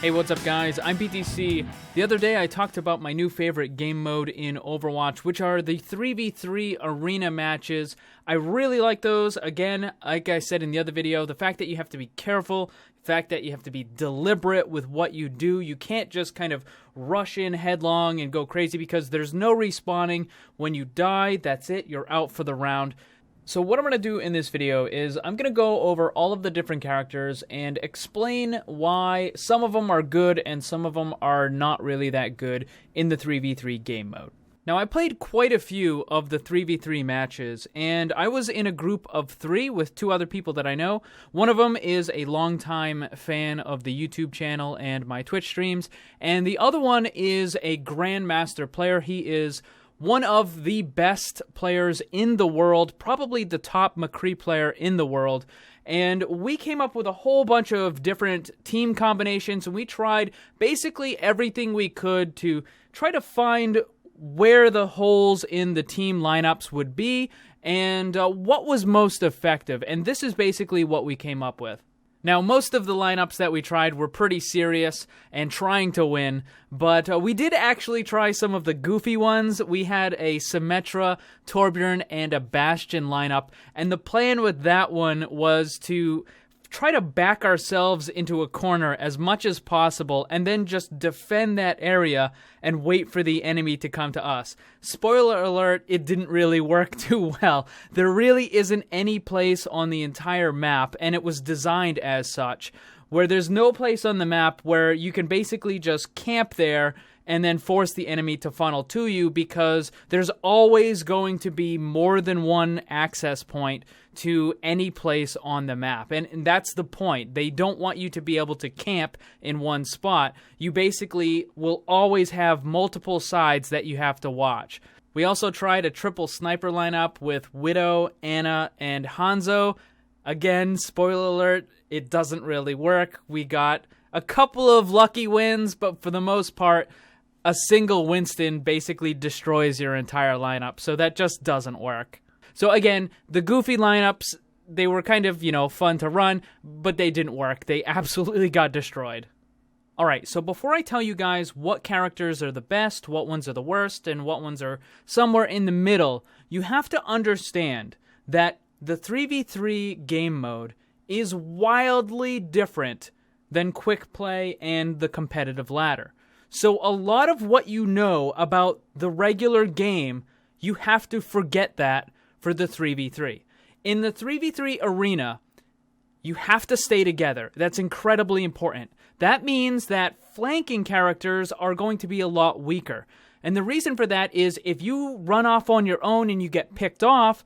Hey, what's up guys? I'm BTC. The other day I talked about my new favorite game mode in Overwatch, which are the 3v3 arena matches. I really like those. Again, like I said in the other video, the fact that you have to be careful, the fact that you have to be deliberate with what you do. You can't just kind of rush in headlong and go crazy because there's no respawning. When you die, that's it. You're out for the round. So what I'm going to do in this video is I'm going to go over all of the different characters and explain why some of them are good and some of them are not really that good in the 3v3 game mode. Now, I played quite a few of the 3v3 matches, and I was in a group of 3 with 2 other people that I know. One of them is a longtime fan of the YouTube channel and my Twitch streams, and the other one is a Grandmaster player. He is one of the best players in the world, probably the top McCree player in the world, and we came up with a whole bunch of different team combinations, and we tried basically everything we could to try to find where the holes in the team lineups would be and what was most effective, and this is basically what we came up with. Now, most of the lineups that we tried were pretty serious and trying to win, but we did actually try some of the goofy ones. We had a Symmetra, Torbjorn, and a Bastion lineup, and the plan with that one was to try to back ourselves into a corner as much as possible and then just defend that area and wait for the enemy to come to us. Spoiler alert, it didn't really work too well. There really isn't any place on the entire map, and it was designed as such, where there's no place on the map where you can basically just camp there and then force the enemy to funnel to you, because there's always going to be more than one access point to any place on the map. And that's the point. They don't want you to be able to camp in one spot. You basically will always have multiple sides that you have to watch. We also tried a triple sniper lineup with Widow, Ana, and Hanzo. Again, spoiler alert, it doesn't really work. We got a couple of lucky wins, but for the most part, a single Winston basically destroys your entire lineup, so that just doesn't work. So again, the goofy lineups, they were kind of, fun to run, but they didn't work. They absolutely got destroyed. Alright, so before I tell you guys what characters are the best, what ones are the worst, and what ones are somewhere in the middle, you have to understand that the 3v3 game mode is wildly different than quick play and the competitive ladder. So a lot of what you know about the regular game, you have to forget that for the 3v3. In the 3v3 arena, you have to stay together. That's incredibly important. That means that flanking characters are going to be a lot weaker. And the reason for that is if you run off on your own and you get picked off,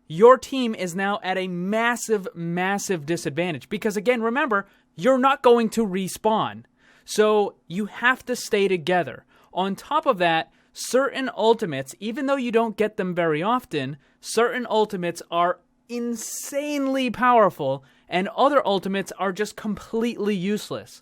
your team is now at a massive, massive disadvantage. Because again, remember, you're not going to respawn. So you have to stay together. On top of that, certain ultimates, even though you don't get them very often, certain ultimates are insanely powerful and other ultimates are just completely useless.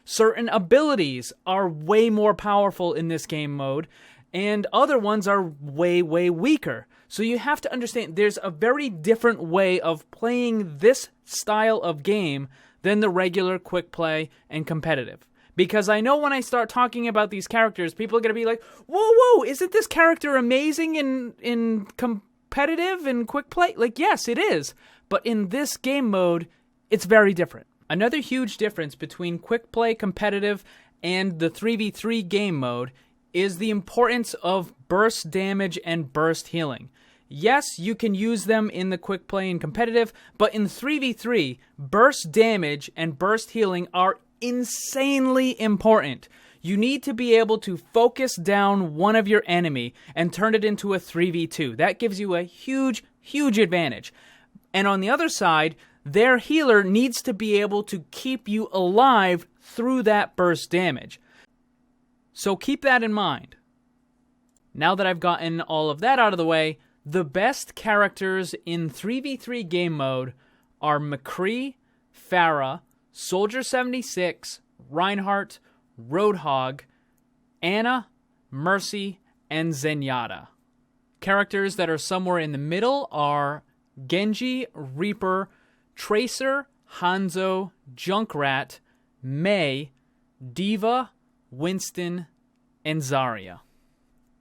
Certain abilities are way more powerful in this game mode and other ones are way, way weaker. So you have to understand there's a very different way of playing this style of game than the regular quick play and competitive. Because I know when I start talking about these characters, people are going to be like, whoa, isn't this character amazing in competitive and quick play? Like, yes, it is. But in this game mode, it's very different. Another huge difference between quick play, competitive, and the 3v3 game mode is the importance of burst damage and burst healing. Yes, you can use them in the quick play and competitive, but in 3v3, burst damage and burst healing are insanely important. You need to be able to focus down one of your enemy and turn it into a 3v2. That gives you a huge, huge advantage. And on the other side, their healer needs to be able to keep you alive through that burst damage. So keep that in mind. Now that I've gotten all of that out of the way, the best characters in 3v3 game mode are McCree, Pharah, Soldier 76, Reinhardt, Roadhog, Ana, Mercy, and Zenyatta. Characters that are somewhere in the middle are Genji, Reaper, Tracer, Hanzo, Junkrat, Mei, Diva, Winston, and Zarya.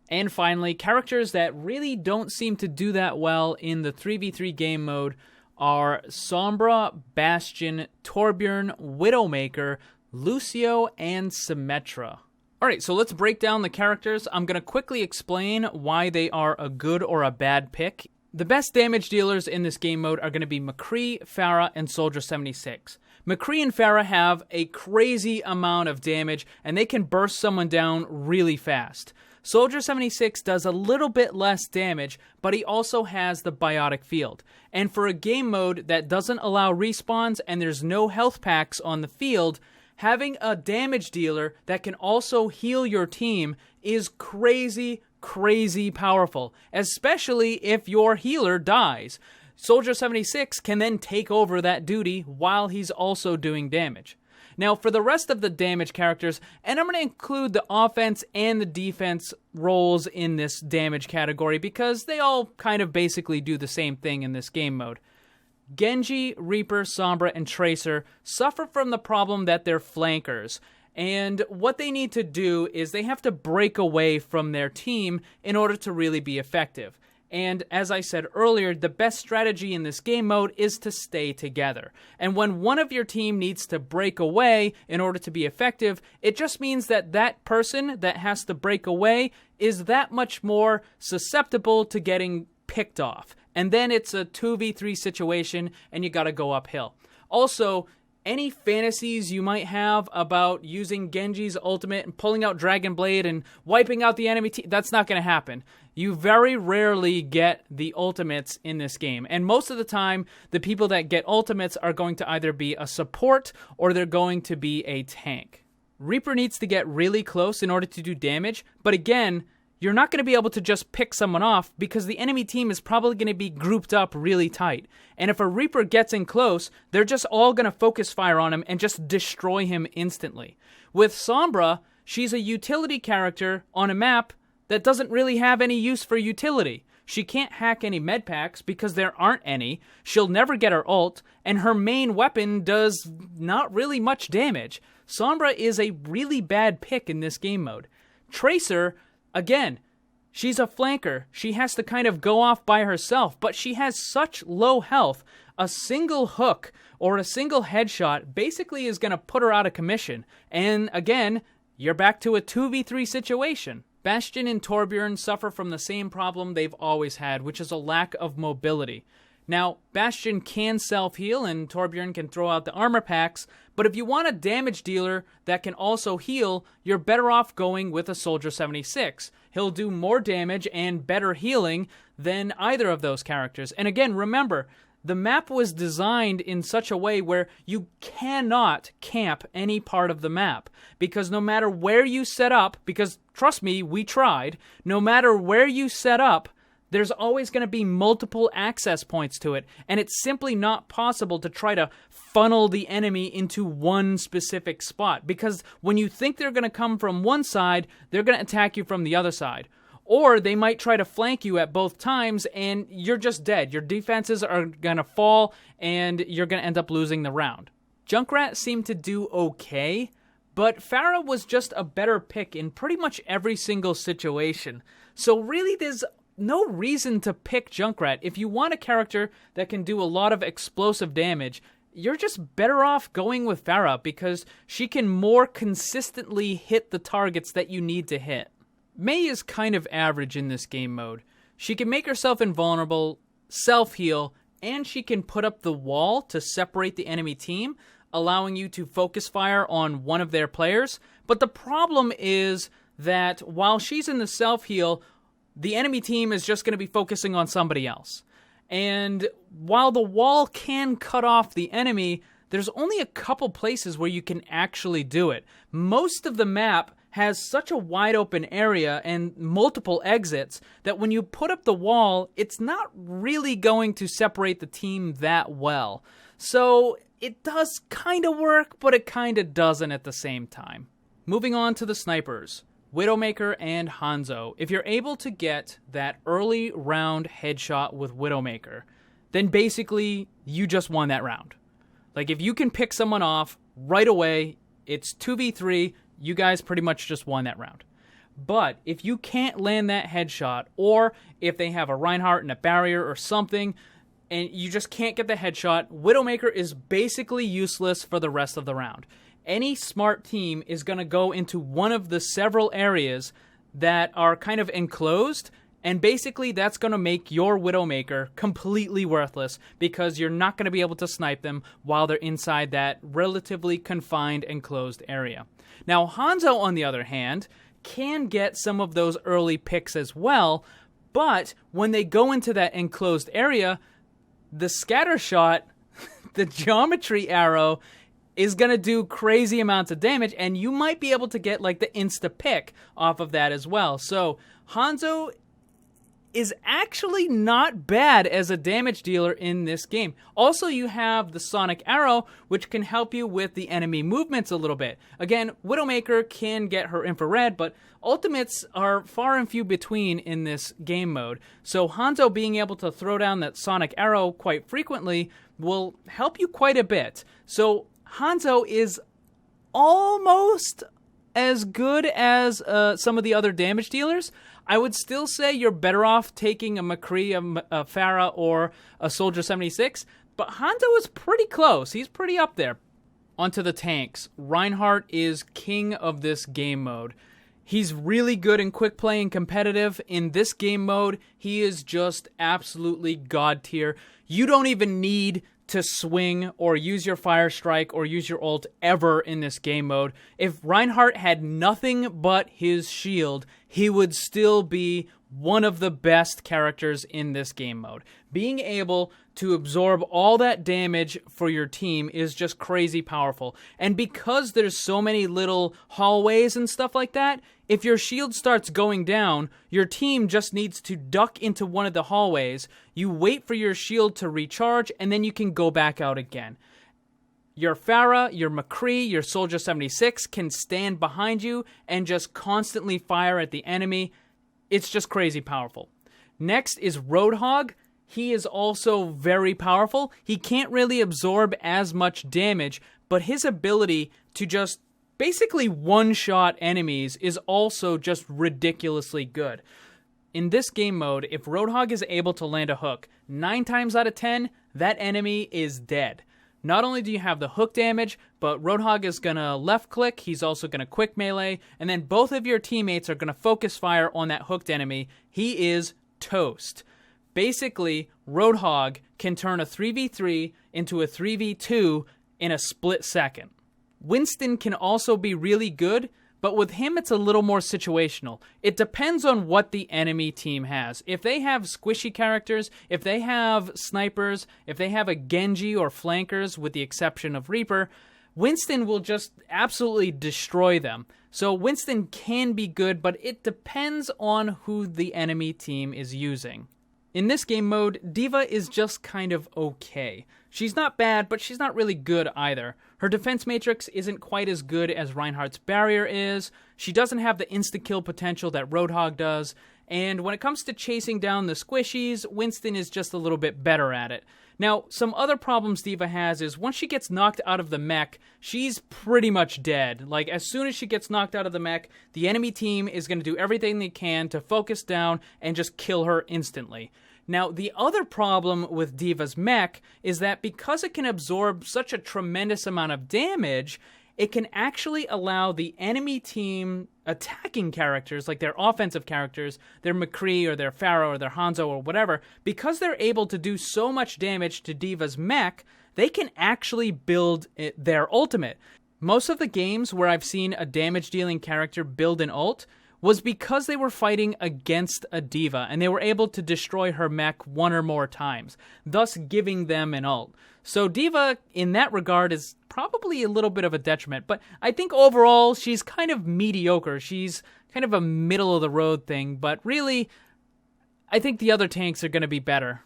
And finally, characters that really don't seem to do that well in the 3v3 game mode are Sombra, Bastion, Torbjorn, Widowmaker, Lucio, and Symmetra. Alright, so let's break down the characters. I'm going to quickly explain why they are a good or a bad pick. The best damage dealers in this game mode are going to be McCree, Pharah, and Soldier 76. McCree and Pharah have a crazy amount of damage, and they can burst someone down really fast. Soldier 76 does a little bit less damage, but he also has the biotic field. And for a game mode that doesn't allow respawns and there's no health packs on the field, having a damage dealer that can also heal your team is crazy powerful, especially if your healer dies. Soldier 76 can then take over that duty while he's also doing damage. Now, for the rest of the damage characters, and I'm going to include the offense and the defense roles in this damage category because they all kind of basically do the same thing in this game mode. Genji, Reaper, Sombra, and Tracer suffer from the problem that they're flankers. And what they need to do is they have to break away from their team in order to really be effective. And as I said earlier, the best strategy in this game mode is to stay together. And when one of your team needs to break away in order to be effective, it just means that that person that has to break away is that much more susceptible to getting picked off. And then it's a 2v3 situation and you gotta go uphill. Also, any fantasies you might have about using Genji's ultimate and pulling out Dragon Blade and wiping out the enemy team, that's not going to happen. You very rarely get the ultimates in this game. And most of the time, the people that get ultimates are going to either be a support or they're going to be a tank. Reaper needs to get really close in order to do damage, but again, you're not going to be able to just pick someone off because the enemy team is probably going to be grouped up really tight. And if a Reaper gets in close, they're just all going to focus fire on him and just destroy him instantly. With Sombra, she's a utility character on a map that doesn't really have any use for utility. She can't hack any med packs because there aren't any. She'll never get her ult, and her main weapon does not really much damage. Sombra is a really bad pick in this game mode. Tracer, again, she's a flanker. She has to kind of go off by herself, but she has such low health. A single hook or a single headshot basically is going to put her out of commission. And again, you're back to a 2v3 situation. Bastion and Torbjorn suffer from the same problem they've always had, which is a lack of mobility. Now, Bastion can self-heal and Torbjorn can throw out the armor packs, but if you want a damage dealer that can also heal, you're better off going with a Soldier 76. He'll do more damage and better healing than either of those characters. And again, remember, the map was designed in such a way where you cannot camp any part of the map. Because no matter where you set up, because trust me, we tried, no matter where you set up, there's always going to be multiple access points to it, and it's simply not possible to try to funnel the enemy into one specific spot, because when you think they're going to come from one side, they're going to attack you from the other side. Or they might try to flank you at both times, and you're just dead. Your defenses are going to fall, and you're going to end up losing the round. Junkrat seemed to do okay, but Pharah was just a better pick in pretty much every single situation. So really, there's no reason to pick Junkrat. If you want a character that can do a lot of explosive damage, you're just better off going with Pharah because she can more consistently hit the targets that you need to hit. Mei is kind of average in this game mode. She can make herself invulnerable, self-heal, and she can put up the wall to separate the enemy team, allowing you to focus fire on one of their players. But the problem is that while she's in the self-heal, the enemy team is just going to be focusing on somebody else. And while the wall can cut off the enemy, there's only a couple places where you can actually do it. Most of the map has such a wide open area and multiple exits that when you put up the wall, it's not really going to separate the team that well. So it does kind of work, but it kind of doesn't at the same time. Moving on to the snipers. Widowmaker and Hanzo. If you're able to get that early round headshot with Widowmaker, then basically you just won that round. Like if you can pick someone off right away, It's 2v3. You guys pretty much just won that round. But if you can't land that headshot, or if they have a Reinhardt and a barrier or something, and you just can't get the headshot, Widowmaker is basically useless for the rest of the round. Any smart team is going to go into one of the several areas that are kind of enclosed, and basically that's going to make your Widowmaker completely worthless because you're not going to be able to snipe them while they're inside that relatively confined enclosed area. Now, Hanzo, on the other hand, can get some of those early picks as well, but when they go into that enclosed area, the scatter shot, the geometry arrow, is going to do crazy amounts of damage, and you might be able to get like the insta-pick off of that as well. So Hanzo is actually not bad as a damage dealer in this game. Also, you have the Sonic Arrow, which can help you with the enemy movements a little bit. Again, Widowmaker can get her infrared, but ultimates are far and few between in this game mode. So Hanzo being able to throw down that Sonic Arrow quite frequently will help you quite a bit. So Hanzo is almost as good as some of the other damage dealers. I would still say you're better off taking a McCree, a Pharah, or a Soldier 76, but Hanzo is pretty close. He's pretty up there. Onto the tanks. Reinhardt is king of this game mode. He's really good in quick play and competitive. In this game mode, he is just absolutely god tier. You don't even need to swing or use your Fire Strike or use your ult ever in this game mode. If Reinhardt had nothing but his shield, he would still be one of the best characters in this game mode. Being able to absorb all that damage for your team is just crazy powerful. And because there's so many little hallways and stuff like that, if your shield starts going down, your team just needs to duck into one of the hallways. You wait for your shield to recharge, and then you can go back out again. Your Pharah, your McCree, your Soldier 76 can stand behind you and just constantly fire at the enemy. It's just crazy powerful. Next is Roadhog. He is also very powerful. He can't really absorb as much damage, but his ability to just basically one-shot enemies is also just ridiculously good. In this game mode, if Roadhog is able to land a hook, 9 times out of 10, that enemy is dead. Not only do you have the hook damage, but Roadhog is going to left click, he's also going to quick melee, and then both of your teammates are going to focus fire on that hooked enemy. He is toast. Basically, Roadhog can turn a 3v3 into a 3v2 in a split second. Winston can also be really good, but with him it's a little more situational. It depends on what the enemy team has. If they have squishy characters, if they have snipers, if they have a Genji or flankers with the exception of Reaper, Winston will just absolutely destroy them. So Winston can be good, but it depends on who the enemy team is using. In this game mode, Diva is just kind of okay. She's not bad, but she's not really good either. Her defense matrix isn't quite as good as Reinhardt's barrier is. She doesn't have the insta-kill potential that Roadhog does. And when it comes to chasing down the squishies, Winston is just a little bit better at it. Now, some other problems Diva has is once she gets knocked out of the mech, she's pretty much dead. Like, as soon as she gets knocked out of the mech, the enemy team is going to do everything they can to focus down and just kill her instantly. Now, the other problem with Diva's mech is that because it can absorb such a tremendous amount of damage, it can actually allow the enemy team attacking characters, like their offensive characters, their McCree or their Pharah or their Hanzo or whatever, because they're able to do so much damage to Diva's mech, they can actually build their ultimate. Most of the games where I've seen a damage-dealing character build an ult was because they were fighting against a Diva, and they were able to destroy her mech one or more times, thus giving them an ult. So Diva, in that regard, is probably a little bit of a detriment, but I think overall she's kind of mediocre. She's kind of a middle-of-the-road thing, but really, I think the other tanks are going to be better.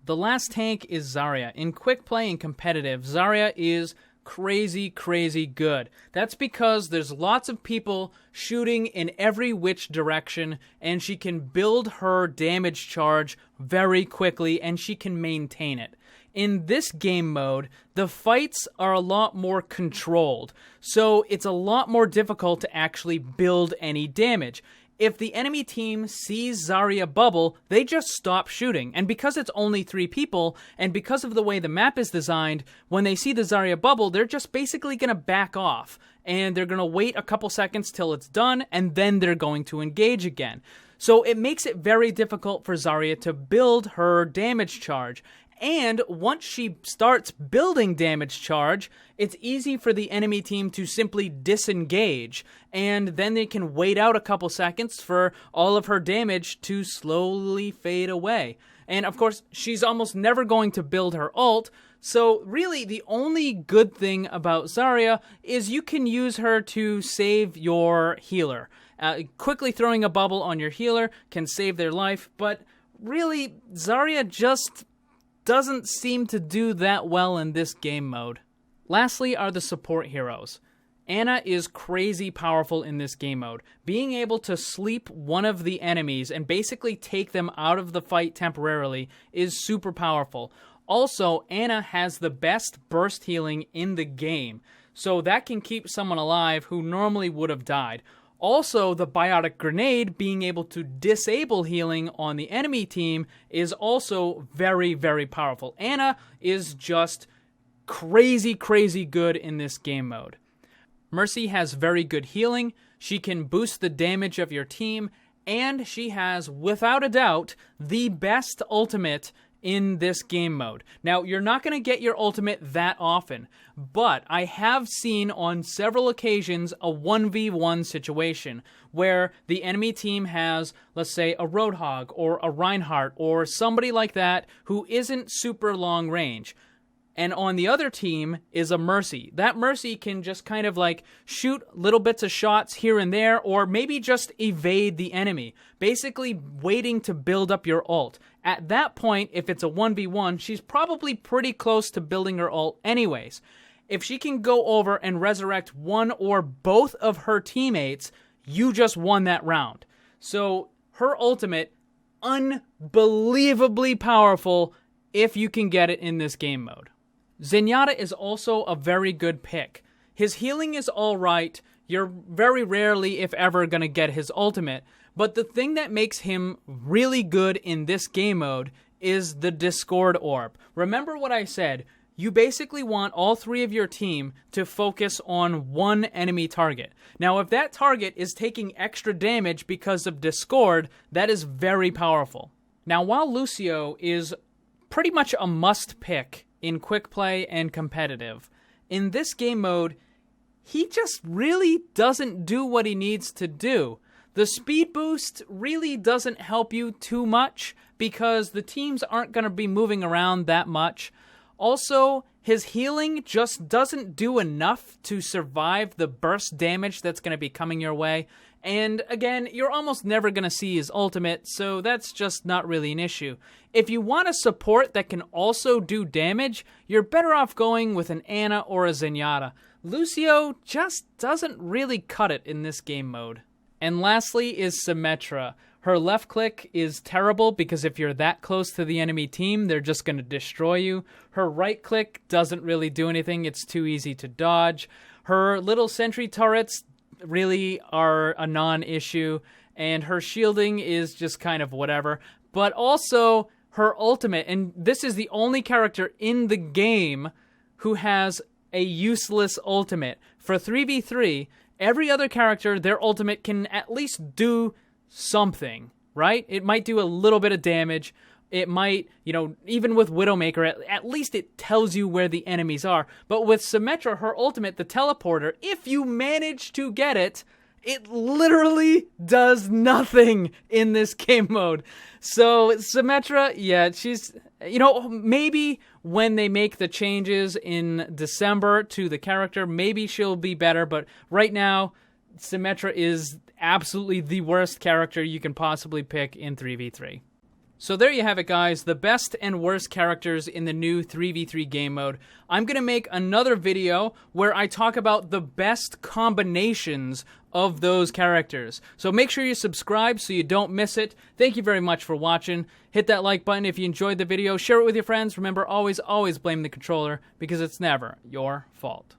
The last tank is Zarya. In quick play and competitive, Zarya is crazy good. That's because there's lots of people shooting in every which direction, and she can build her damage charge very quickly, and she can maintain it. in this game mode, the fights are a lot more controlled, so it's a lot more difficult to actually build any damage. If the enemy team sees Zarya bubble, they just stop shooting. And because it's only 3 people, and because of the way the map is designed, when they see the Zarya bubble, they're just basically going to back off. And they're going to wait a couple seconds till it's done, and then they're going to engage again. So it makes it very difficult for Zarya to build her damage charge. And once she starts building damage charge, it's easy for the enemy team to simply disengage, and then they can wait out a couple seconds for all of her damage to slowly fade away. And of course, she's almost never going to build her ult, so really the only good thing about Zarya is you can use her to save your healer. Quickly throwing a bubble on your healer can save their life, but really, Zarya just doesn't seem to do that well in this game mode. Lastly are the support heroes. Ana is crazy powerful in this game mode. Being able to sleep one of the enemies and basically take them out of the fight temporarily is super powerful. Also, Ana has the best burst healing in the game, so that can keep someone alive who normally would have died. Also, the biotic grenade being able to disable healing on the enemy team is also very, very powerful. Ana is just crazy, crazy good in this game mode. Mercy has very good healing, she can boost the damage of your team, and she has, without a doubt, the best ultimate in this game mode. Now, you're not going to get your ultimate that often, but I have seen on several occasions a 1v1 situation where the enemy team has, let's say, a Roadhog or a Reinhardt or somebody like that who isn't super long range. And on the other team is a Mercy. That Mercy can just kind of like shoot little bits of shots here and there, or maybe just evade the enemy, basically waiting to build up your ult. At that point, if it's a 1v1, she's probably pretty close to building her ult anyways. If she can go over and resurrect one or both of her teammates, you just won that round. So her ultimate, unbelievably powerful if you can get it in this game mode. Zenyatta is also a very good pick. His healing is alright, you're very rarely, if ever, gonna get his ultimate, but the thing that makes him really good in this game mode is the Discord Orb. Remember what I said, you basically want all 3 of your team to focus on one enemy target. Now, if that target is taking extra damage because of Discord, that is very powerful. Now, while Lucio is pretty much a must pick in quick play and competitive, in this game mode, he just really doesn't do what he needs to do. The speed boost really doesn't help you too much because the teams aren't going to be moving around that much. Also, his healing just doesn't do enough to survive the burst damage that's going to be coming your way. And again, you're almost never going to see his ultimate, so that's just not really an issue. If you want a support that can also do damage, you're better off going with an Ana or a Zenyatta. Lucio just doesn't really cut it in this game mode. And lastly is Symmetra. Her left click is terrible because if you're that close to the enemy team, they're just going to destroy you. Her right click doesn't really do anything, it's too easy to dodge. Her little sentry turrets really are a non-issue, and her shielding is just kind of whatever. But also, her ultimate, and this is the only character in the game who has a useless ultimate. For 3v3, every other character, their ultimate can at least do something, right? It might do a little bit of damage. It might, even with Widowmaker, at least it tells you where the enemies are. But with Symmetra, her ultimate, the teleporter, if you manage to get it, it literally does nothing in this game mode. So Symmetra, yeah, she's, maybe when they make the changes in December to the character, maybe she'll be better. But right now, Symmetra is absolutely the worst character you can possibly pick in 3v3. So there you have it, guys, the best and worst characters in the new 3v3 game mode. I'm going to make another video where I talk about the best combinations of those characters. So make sure you subscribe so you don't miss it. Thank you very much for watching. Hit that like button if you enjoyed the video. Share it with your friends. Remember, always blame the controller because it's never your fault.